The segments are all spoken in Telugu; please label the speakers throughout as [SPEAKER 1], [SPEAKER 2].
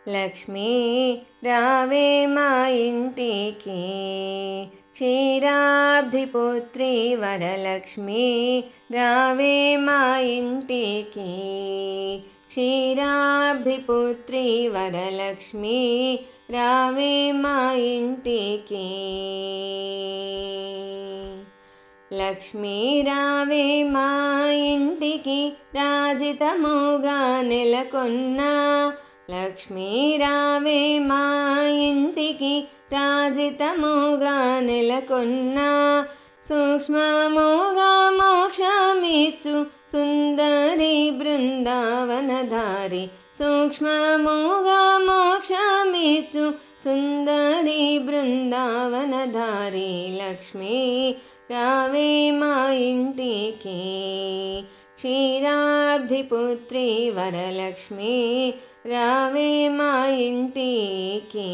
[SPEAKER 1] లక్ష్మీ రావే మా ఇంటికి, క్షీరాబ్ధిపుత్రి వరలక్ష్మి రావే మా ఇంటికి, క్షీరాబ్ధిపుత్రి వరలక్ష్మి రావే మా ఇంటికి. లక్ష్మీ రావే మా ఇంటికి రాజితముగా నెలకొన్న, లక్ష్మీ రావే మా ఇంటికి రాజితముగా నెలకొన్న, సూక్ష్మముగా మోక్షమిచ్చు సుందరి బృందావనధారి, సూక్ష్మముగా మోక్షమిచ్చు సుందరి బృందావనధారి. లక్ష్మీ రావే మా ఇంటికి, క్షీరాబ్ధిపుత్రి వరలక్ష్మి రావే మా ఇంటికి.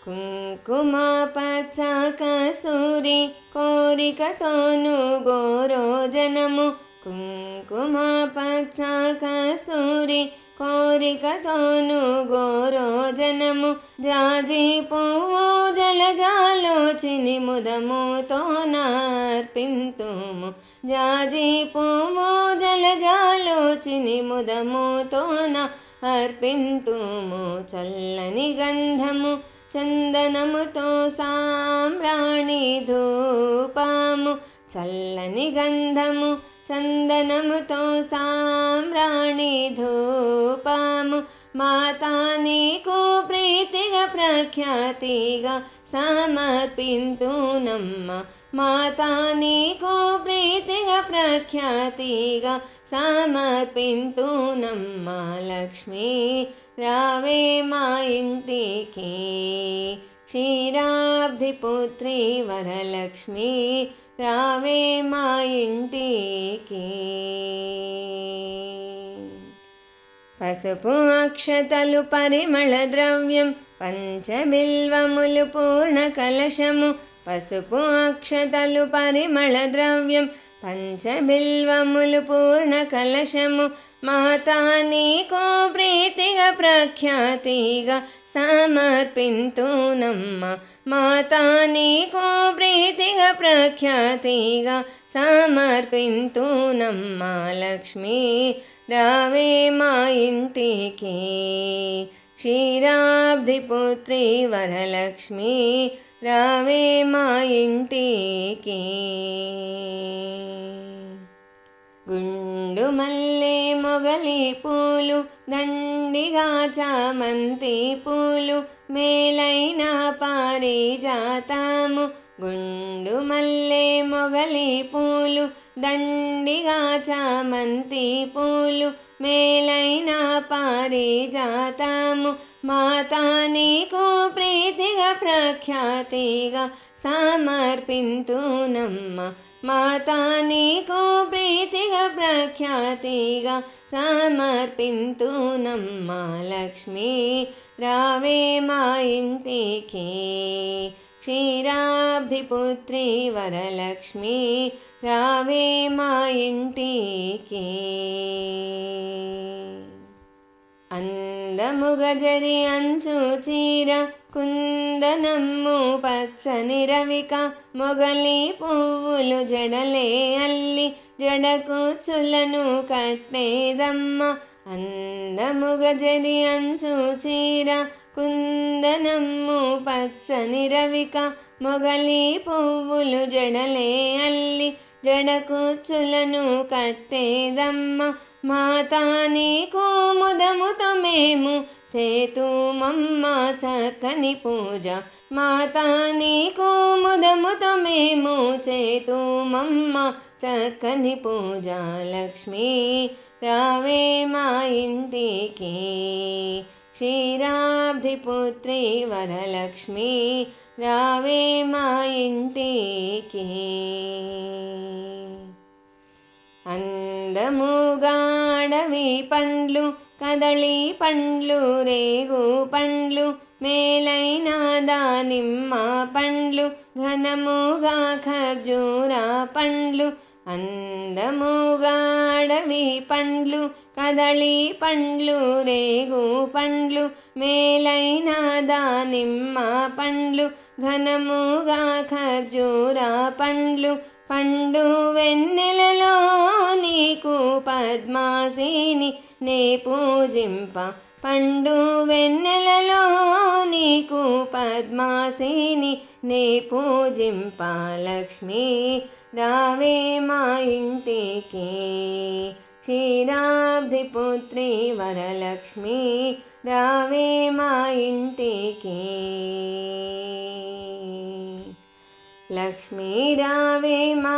[SPEAKER 1] కుంకుమ పచ్చ కస్తూరి కోరికతోను గోరోజనము, కుంకుమ పచ్చ కస్తూరి కోరికతోను గోరోజనము, జాజి పువ్వు జలజాలోచిని ముదముతో నార్పింతుము, జాజి పువ్వు జలజాలోచిని ముదముతో అర్పింతుము. చల్లని గంధము చందనముతో సాంబ్రాణి ధూపము, చల్లని గంధము చందనముతో సాంబ్రాణి ధూపము, మాతా నీకు ప్రీతిగా ప్రఖ్యాతిగా సమర్పింతునమ్మ, మాతా నీకు ప్రీతిగా ప్రఖ్యాతిగా సమర్పింతునమ్మ. లక్ష్మీ రావే మా ఇంటికి, క్షీరాబ్ధిపుత్రి వరలక్ష్మి రావే మా ఇంటికి. పసుపు అక్షతలు పరిమళ ద్రవ్యం పంచబిల్వములు పూర్ణ కలశము, పసుపు అక్షతలు పరిమళ ద్రవ్యం పంచబిల్వములు పూర్ణ కలశము, మాతా నీకు ప్రీతిగా ప్రఖ్యాతిగా సమర్పింతునమ్మ, మాతా నీకు ప్రీతిగా ప్రఖ్యాతిగా సమర్పింతునమ్మ. లక్ష్మీ రావే మా ఇంటికి, క్షీరాబ్ధిపుత్రి వరలక్ష్మి రావే మా ఇంటికి. గుండు మల్లె మొగలి పూలు దండిగా చామంతి పూలు, మేలైన పారిజాతము, గుండు మల్లె మొగలి పూలు దండిగా చామంతి పూలు, మేలైన పారిజాతము, మాతా నీకు ప్రీతిగా ప్రఖ్యాతిగా సమర్పింతునమ్మ, మాతా నీకు ప్రీతిగా ప్రఖ్యాతిగా సమర్పింతునమ్మ. లక్ష్మీ రావే మా ఇంటికి, క్షీరాబ్ధిపుత్రి వరలక్ష్మి రావే మా ఇంటికి. అందముగ జరి అంచు చీర కుందనమ్ము పచ్చని రవిక, మొగలి పువ్వులు జడలే అల్లి జడకు చులను కట్టేదమ్మ, అందముగ జరి అంచు చీర కుందనమ్ము పచ్చని రవిక, మొగలి పువ్వులు జడలే అల్లి జడకు చులను కట్టేదమ్మ, మాతా నీకు ముదముతో మేము చేతుమమ్మ చక్కని పూజ, మాతా నీకు ముదముతో మేము చేతుమమ్మ చక్కని పూజ. లక్ష్మీ రావే మా ఇంటికి, క్షీరాబ్ధిపుత్రి వరలక్ష్మి రావే మా ఇంటికి. అందముగాడవి పండ్లు కదళి పండ్లు రేగు పండ్లు, మేలైన దానిమ్మ పండ్లు ఘనముగా ఖర్జూర పండ్లు, అందముగా అడవి పండ్లు కదళి పండ్లు రేగు పండ్లు మేలైన దానిమ్మ పండ్లు ఘనముగా ఖర్జూర పండ్లు పండు వెన్నెలలో నీకు పద్మాసిని నే పూజింప పండు వెన్నెలలో నీకు పద్మాసిని నే పూజింప లక్ష్మీ రావే మా ఇంటికి క్షీరాబ్ది పుత్రి వరలక్ష్మి రావే మా ఇంటికి లక్ష్మీ రావే మా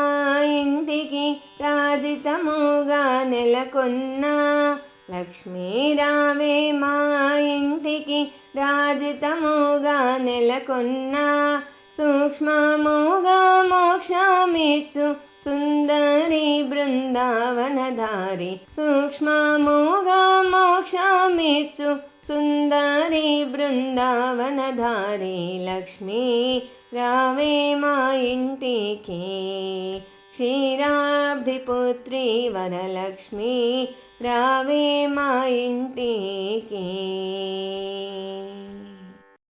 [SPEAKER 1] ఇంటికి రాజితముగా నెలకొన్న లక్ష్మీ రావే మా ఇంటికి రాజితముగా నెలకొన్న సూక్ష్మముగా మోక్షమిచ్చు సుందరి బృందావనధారి సూక్ష్మముగా మోక్షమిచ్చు సుందరి బృందావనధారి లక్ష్మీ రావే మా ఇంటికి క్షీరాబ్ది పుత్రి వరలక్ష్మి రావే మా ఇంటికి